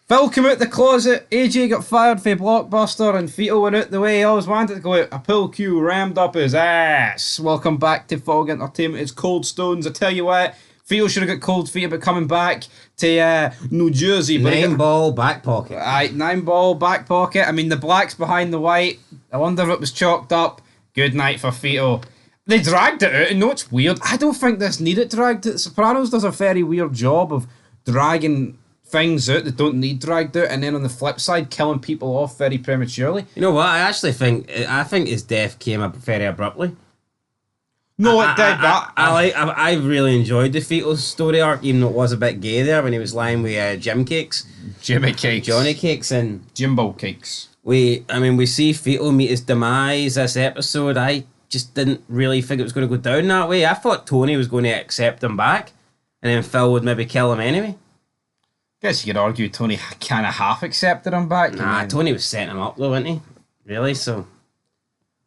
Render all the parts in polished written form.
Phil came out the closet, AJ got fired for Blockbuster, and Vito went out the way he always wanted to go out. A pool cue rammed up his ass. Welcome back to Fog Entertainment. It's Cold Stones. I tell you what, Vito should have got cold feet about coming back to New Jersey. But 9-ball back pocket. Aye, 9-ball back pocket. I mean, the black's behind the white. I wonder if it was chalked up. Good night for Vito. They dragged it out, and no, it's weird. I don't think this needed dragged out. Sopranos does a very weird job of dragging things out that don't need dragged out, and then on the flip side, killing people off very prematurely. You know what? I think his death came up very abruptly. No, it did. I really enjoyed the Vito story arc, even though it was a bit gay there when he was lying with Jimmy Cakes, Johnny Cakes, and Jimbo Cakes. We see Vito meet his demise this episode. I just didn't really think it was going to go down that way. I thought Tony was going to accept him back, and then Phil would maybe kill him anyway. Guess you could argue Tony kind of half accepted him back. Nah, Tony was setting him up though, wasn't he? Really? So,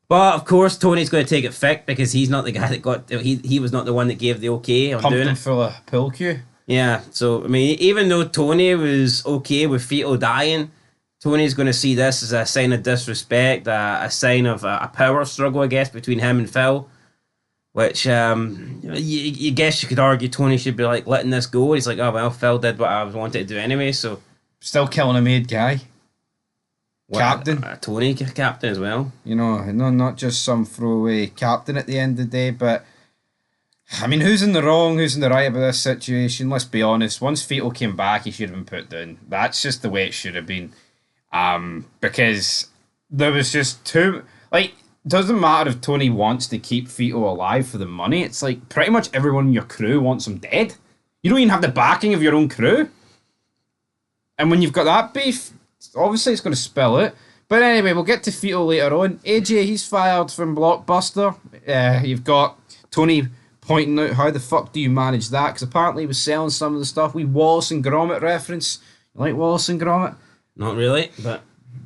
but of course Tony's going to take it thick because he's not the guy that got. He was not the one that gave the okay on pumped doing him it. full of pill cue. Yeah. So I mean, even though Tony was okay with Vito dying, Tony's going to see this as a sign of disrespect, a sign of a power struggle, I guess, between him and Phil. Which, you guess you could argue Tony should be like letting this go. He's like, oh well, Phil did what I wanted to do anyway, so. Still killing a made guy. Captain. Tony captain as well. You know, not just some throwaway captain at the end of the day, but I mean, who's in the wrong, who's in the right about this situation? Let's be honest. Once Vito came back, he should have been put down. That's just the way it should have been. Because there was just too, like, doesn't matter if Tony wants to keep Vito alive for the money. It's like pretty much everyone in your crew wants him dead. You don't even have the backing of your own crew. And when you've got that beef, obviously it's going to spill out. But anyway, we'll get to Vito later on. AJ, he's fired from Blockbuster. You've got Tony pointing out how the fuck do you manage that? Because apparently he was selling some of the stuff. We Wallace and Gromit reference. You like Wallace and Gromit? Not really, but...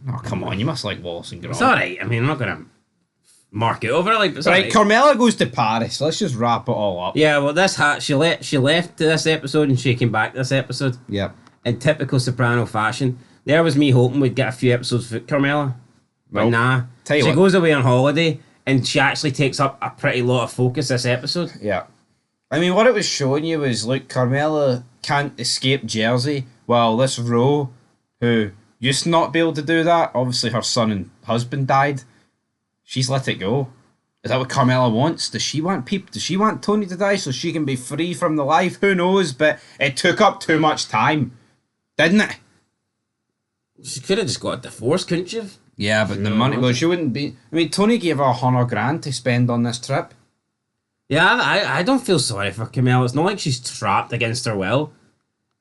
Oh, come on, you must like Wallace and Gromit. It's alright. I mean, I'm not going to mark it over. Like, it's right, Carmela goes to Paris. Let's just wrap it all up. Yeah, well, she left this episode and she came back this episode. Yep. In typical Soprano fashion. There was me hoping we'd get a few episodes for Carmela. But nah. She goes away on holiday and she actually takes up a pretty lot of focus this episode. Yeah. I mean, what it was showing you was, look, Carmela can't escape Jersey while this Ro, who used to not be able to do that, obviously her son and husband died, she's let it go. Is that what Carmela wants? Does she want Tony to die so she can be free from the life? Who knows? But it took up too much time, didn't it? She could have just got a divorce, couldn't she? Yeah, but the money, well, she wouldn't be. I mean, Tony gave her $100,000 to spend on this trip. Yeah, I don't feel sorry for Carmela. It's not like she's trapped against her will.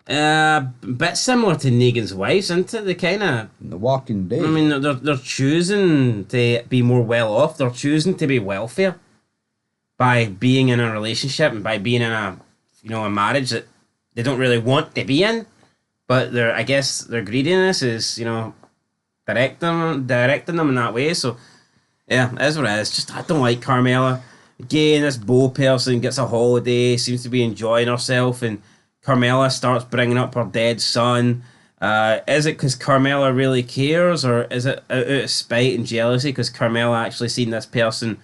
Bit similar to Negan's wives, isn't it? They kind of... The Walking Dead. I mean, they're choosing to be more well off. They're choosing to be wealthier by being in a relationship and by being in a marriage that they don't really want to be in. But I guess their greediness is, directing them in that way. So, yeah, that's what it is. Just, I don't like Carmela. Again, this Bo person gets a holiday, seems to be enjoying herself, and Carmela starts bringing up her dead son. Is it because Carmela really cares, or is it out of spite and jealousy because Carmela actually seen this person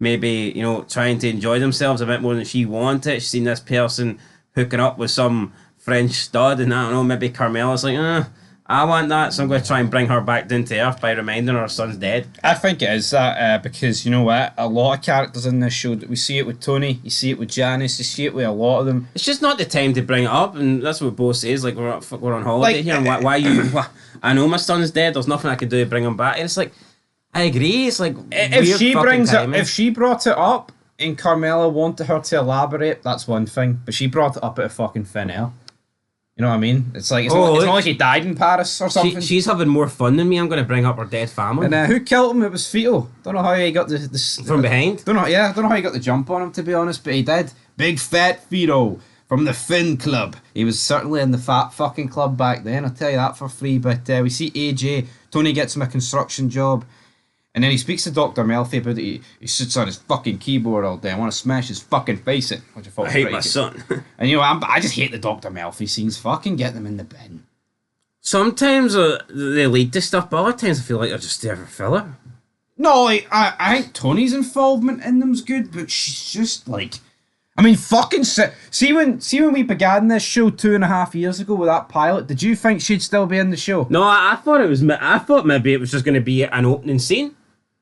maybe, trying to enjoy themselves a bit more than she wanted? She's seen this person hooking up with some French stud, and I don't know, maybe Carmela's like, I want that, so I'm going to try and bring her back down to earth by reminding her son's dead. I think it is that, because you know what? A lot of characters in this show, we see it with Tony, you see it with Janice, you see it with a lot of them. It's just not the time to bring it up, and that's what Bo says, like, we're on holiday here, and why you... I know my son's dead, there's nothing I can do to bring him back, and it's like, I agree, it's like, if she brought it up, and Carmela wanted her to elaborate, that's one thing, but she brought it up at a fucking thin air. You know what I mean? It's like it's not like he died in Paris or something. She's having more fun than me. I'm going to bring up her dead family. And who killed him? It was Vito. Don't know how he got the from behind. Don't know how he got the jump on him, to be honest, but he did. Big fat Vito from the Finn Club. He was certainly in the fat fucking club back then. I'll tell you that for free. But we see AJ. Tony gets him a construction job. And then he speaks to Dr. Melfi about it. He sits on his fucking keyboard all day. I want to smash his fucking face in. Which I hate my son. And I just hate the Dr. Melfi scenes. Fucking get them in the bin. sometimes they lead to stuff, but other times I feel like they're just there for filler. No, like, I think Tony's involvement in them's good, but she's just like, I mean, fucking see when we began this show 2.5 years ago with that pilot. Did you think she'd still be in the show? No, I thought I thought maybe it was just going to be an opening scene,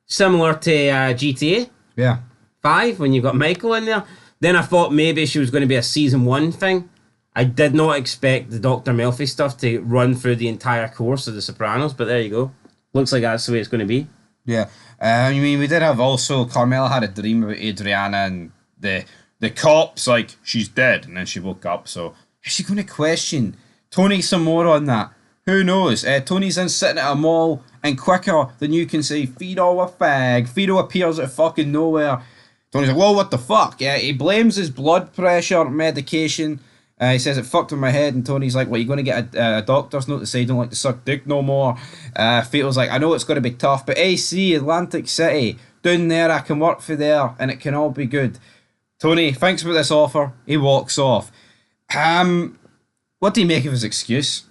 similar to GTA. Yeah. 5 when you've got Michael in there. Then I thought maybe she was going to be a season 1 thing. I did not expect the Dr. Melfi stuff to run through the entire course of The Sopranos, but there you go. Looks like that's the way it's going to be. Yeah. I mean, we did have also, Carmela had a dream about Adriana and the cops, like, she's dead, and then she woke up, so is she going to question Tony some more on that? Who knows? Tony's then sitting at a mall, and quicker than you can say, Vito a fag. Vito appears out of fucking nowhere. Tony's like, whoa, what the fuck? Yeah, he blames his blood pressure medication. He says it fucked with my head, and Tony's like, well, you're going to get a doctor's note to say you don't like to suck dick no more. Vito's like, I know it's going to be tough, but AC, Atlantic City, down there, I can work for there, and it can all be good. Tony thinks about this offer. He walks off. What do you make of his excuse?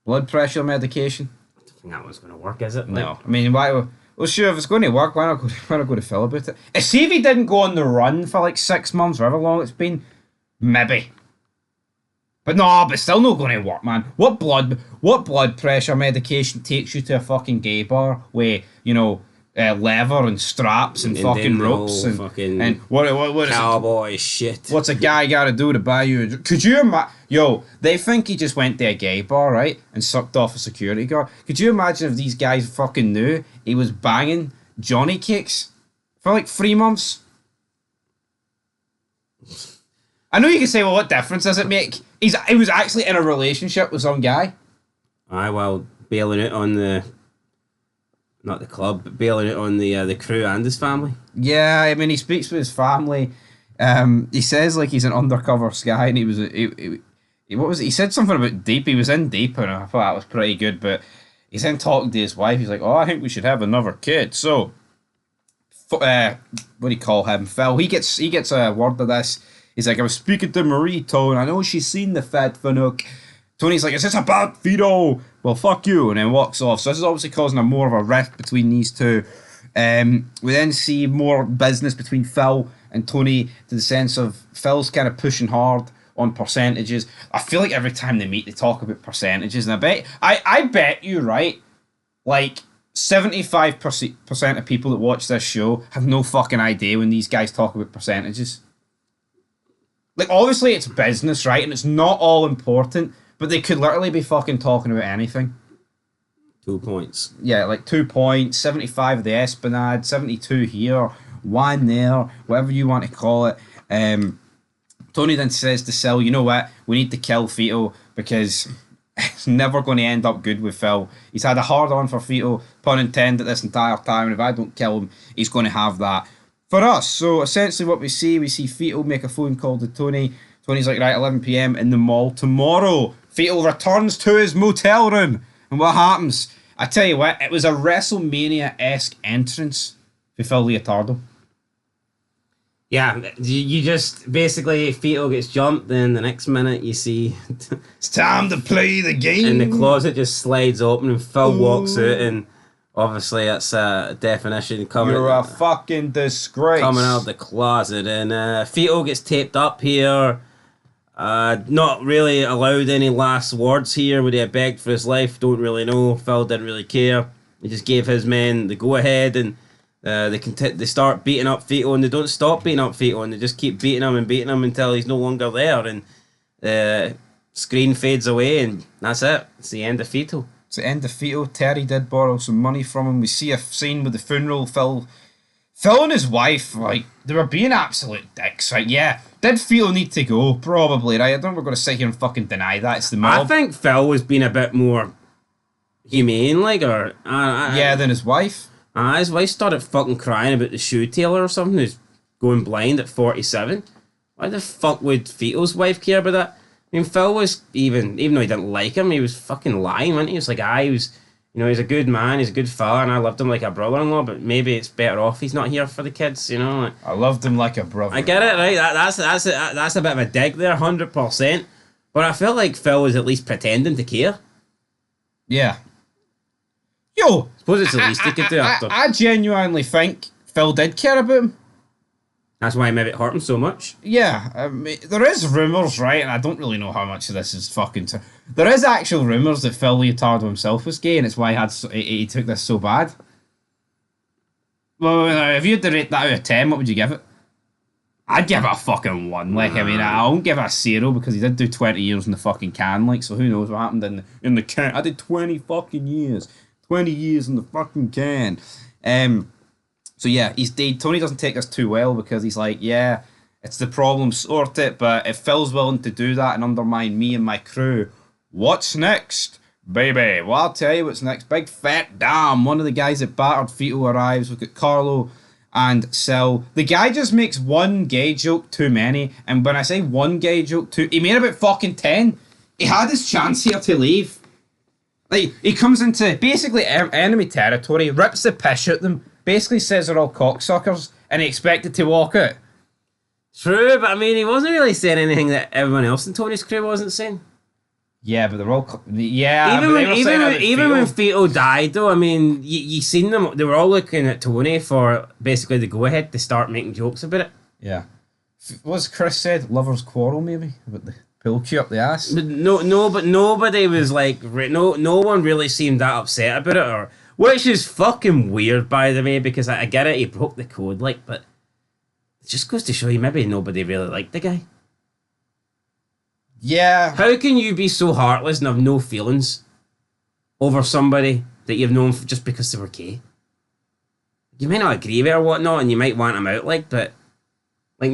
Blood pressure medication? I don't think that was going to work, is it? No. I mean, why? Well, sure, if it's going to work, why not go to Phil about it? See if he didn't go on the run for like 6 months, or however long it's been. Maybe. But no, but still not going to work, man. What blood pressure medication takes you to a fucking gay bar where, you know, leather and straps and fucking ropes and what is cowboy shit? What's a guy got to do to buy you? Could you imagine? Yo, they think he just went to a gay bar, right, and sucked off a security guard. Could you imagine if these guys fucking knew he was banging Johnny cakes for like 3 months? I know you can say, well, what difference does it make? He was actually in a relationship with some guy. Aye, well, bailing out on the. Not the club, but bailing out on the crew and his family. Yeah, I mean, he speaks with his family. He says like he's an undercover guy, and he was what was it? He said something about Deep. He was in Deep, and I thought that was pretty good. But he's then talking to his wife. He's like, "Oh, I think we should have another kid." So, what do you call him? Phil. He gets a word of this. He's like, "I was speaking to Marie, Tone. I know she's seen the fat Finook." Tony's like, "Is this about Vito?" Well, fuck you, and then walks off. So this is obviously causing a more of a rift between these two. We then see more business between Phil and Tony, to the sense of Phil's kind of pushing hard on percentages. I feel like every time they meet, they talk about percentages, and I bet you, right, like 75% of people that watch this show have no fucking idea when these guys talk about percentages. Like, obviously it's business, right, and it's not all important. But they could literally be fucking talking about anything. 2 points. Yeah, like 2 points, 75 of the Esplanade, 72 here, 1 there, whatever you want to call it. Tony then says to Sil, you know what, we need to kill Vito because it's never going to end up good with Phil. He's had a hard on for Vito, pun intended, this entire time, and if I don't kill him, he's going to have that for us. So essentially what we see Vito make a phone call to Tony. Tony's like, right, 11 p.m. in the mall tomorrow. Vito returns to his motel room. And what happens? I tell you what, it was a WrestleMania-esque entrance for Phil Leotardo. Yeah, you just, basically, Vito gets jumped, then the next minute you see... it's time to play the game. And the closet just slides open and Phil walks out, and obviously that's a definition coming... You're a fucking disgrace. Coming out of the closet. And Vito gets taped up here. Not really allowed any last words here. Would he have begged for his life? Don't really know. Phil didn't really care. He just gave his men the go ahead, and they start beating up Vito, and they don't stop beating up Vito, and they just keep beating him until he's no longer there, and screen fades away, and that's it. It's the end of Vito. It's the end of Vito. Terry did borrow some money from him. We see a scene with the funeral. Phil and his wife, like, they were being absolute dicks, right? Yeah. Did Vito need to go? Probably, right? I don't think we're going to sit here and fucking deny that. It's the mob. I think Phil was being a bit more humane, like, or... yeah, than his wife. His wife started fucking crying about the shoe tailor or something who's going blind at 47. Why the fuck would Vito's wife care about that? I mean, Phil was, even though he didn't like him, he was fucking lying, wasn't he? He was like, he was... You know, he's a good man, he's a good fella, and I loved him like a brother-in-law, but maybe it's better off he's not here for the kids, you know? Like, I loved him like a brother. I get it, right? That's a bit of a dig there, 100%. But I felt like Phil was at least pretending to care. Yeah. Yo, Suppose it's the least he could do after. I genuinely think Phil did care about him. That's why maybe it hurt him so much. Yeah, there is rumours, right, and I don't really know how much of this is fucking... There is actual rumours that Phil Leotardo himself was gay, and it's why he took this so bad. Well, if you had to rate that out of 10, what would you give it? I'd give it a fucking 1. Like, I mean, I won't give it a 0 because he did do 20 years in the fucking can, like, so who knows what happened in the can. I did 20 fucking years. 20 years in the fucking can. So yeah, he's dead. Tony doesn't take this too well because he's like, yeah, it's the problem, sort it, but if Phil's willing to do that and undermine me and my crew, what's next, baby? Well, I'll tell you what's next. Big fat damn. One of the guys that battered Vito arrives. We've got Carlo and Sil. The guy just makes one gay joke too many, and when I say one gay joke too, he made about fucking 10. He had his chance here to leave. Like, he comes into basically enemy territory, rips the piss at them, basically says they're all cocksuckers, and he expected to walk out. True, but I mean, he wasn't really saying anything that everyone else in Tony's crew wasn't saying. Yeah, but they're all... Yeah, even when Vito died, though, I mean, you seen them, they were all looking at Tony for basically the go-ahead to start making jokes about it. Yeah. What's Chris said? Lovers quarrel, maybe? About the pull cue up the ass? But but nobody was like... No one really seemed that upset about it, which is fucking weird, by the way, because I get it, he broke the code, like, but it just goes to show you maybe nobody really liked the guy. Yeah. How can you be so heartless and have no feelings over somebody that you've known just because they were gay? You might not agree with it or whatnot, and you might want him out, like, but like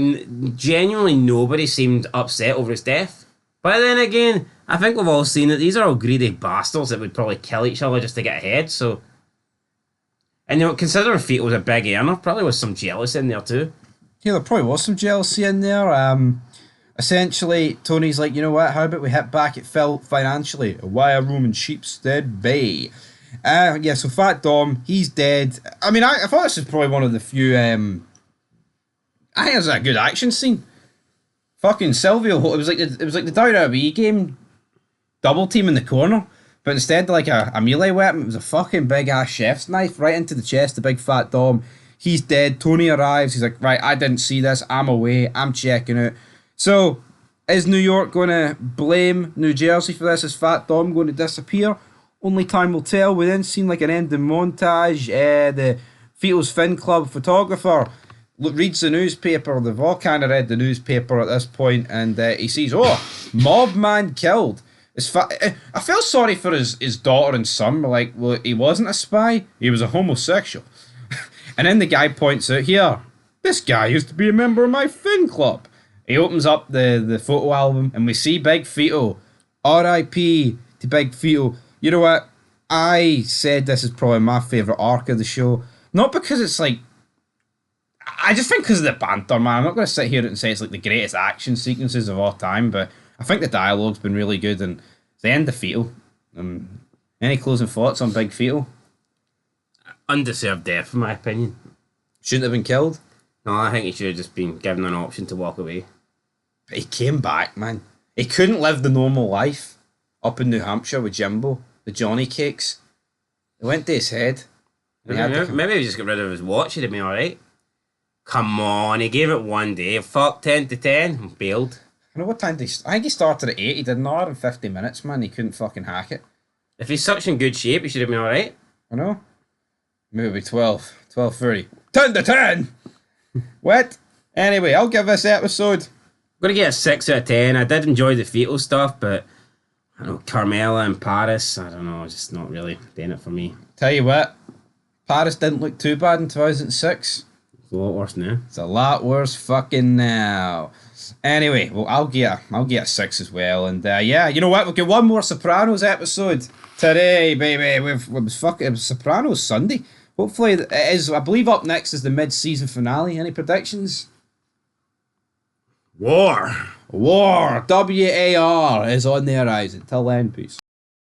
genuinely nobody seemed upset over his death. But then again, I think we've all seen that these are all greedy bastards that would probably kill each other just to get ahead. So, and you know, considering Vito was a big earner, probably was some jealousy in there too. Yeah, there probably was some jealousy in there. Essentially, Tony's like, you know what? How about we hit back at Phil financially? Why a room in Sheepstead Bay? Yeah. So Fat Dom, he's dead. I mean, I thought this was probably one of the few. I think it was a good action scene. Fucking Silvio, it was like the WWE game, double team in the corner, but instead of like a melee weapon, it was a fucking big ass chef's knife right into the chest of Big Fat Dom. He's dead. Tony arrives. He's like, right, I didn't see this. I'm away. I'm checking it. So, is New York going to blame New Jersey for this? Is Fat Dom going to disappear? Only time will tell. We then seen like an ending montage. The Vito's Fin Club photographer reads the newspaper. They've all kind of read the newspaper at this point, and he sees, mob man killed. I feel sorry for his daughter and son. Like, well, he wasn't a spy. He was a homosexual. And then the guy points out, here, this guy used to be a member of my Fin Club. He opens up the photo album, and we see Big Vito. R.I.P. to Big Vito. You know what? I said this is probably my favourite arc of the show. Not because it's like... I just think because of the banter, man. I'm not going to sit here and say it's like the greatest action sequences of all time, but I think the dialogue's been really good, and it's the end of Vito. Any closing thoughts on Big Vito? Undeserved death, in my opinion. Shouldn't have been killed? No, I think he should have just been given an option to walk away. But he came back, man. He couldn't live the normal life up in New Hampshire with Jimbo, the Johnny Cakes. It went to his head. Maybe he just got rid of his watch, he'd have been alright. Come on, he gave it one day. Fuck 10 to 10 and bailed. I know what time I think he started at 8. He did an hour and 50 minutes, man. He couldn't fucking hack it. If he's such in good shape, he should have been alright. I know. Maybe it'll be 12. 12:30. 10 to 10! What? Anyway, I'll give this episode... I'm going to get a 6 out of 10. I did enjoy the Vito stuff, but... I don't know, Carmela and Paris, I don't know, just not really doing it for me. Tell you what, Paris didn't look too bad in 2006. It's a lot worse now. It's a lot worse fucking now. Anyway, well, I'll get a 6 as well. And yeah, you know what? We'll get one more Sopranos episode today, baby. It was Sopranos Sunday. Hopefully it is. I believe up next is the mid-season finale. Any predictions? War. WAR is on the horizon. Till then, peace.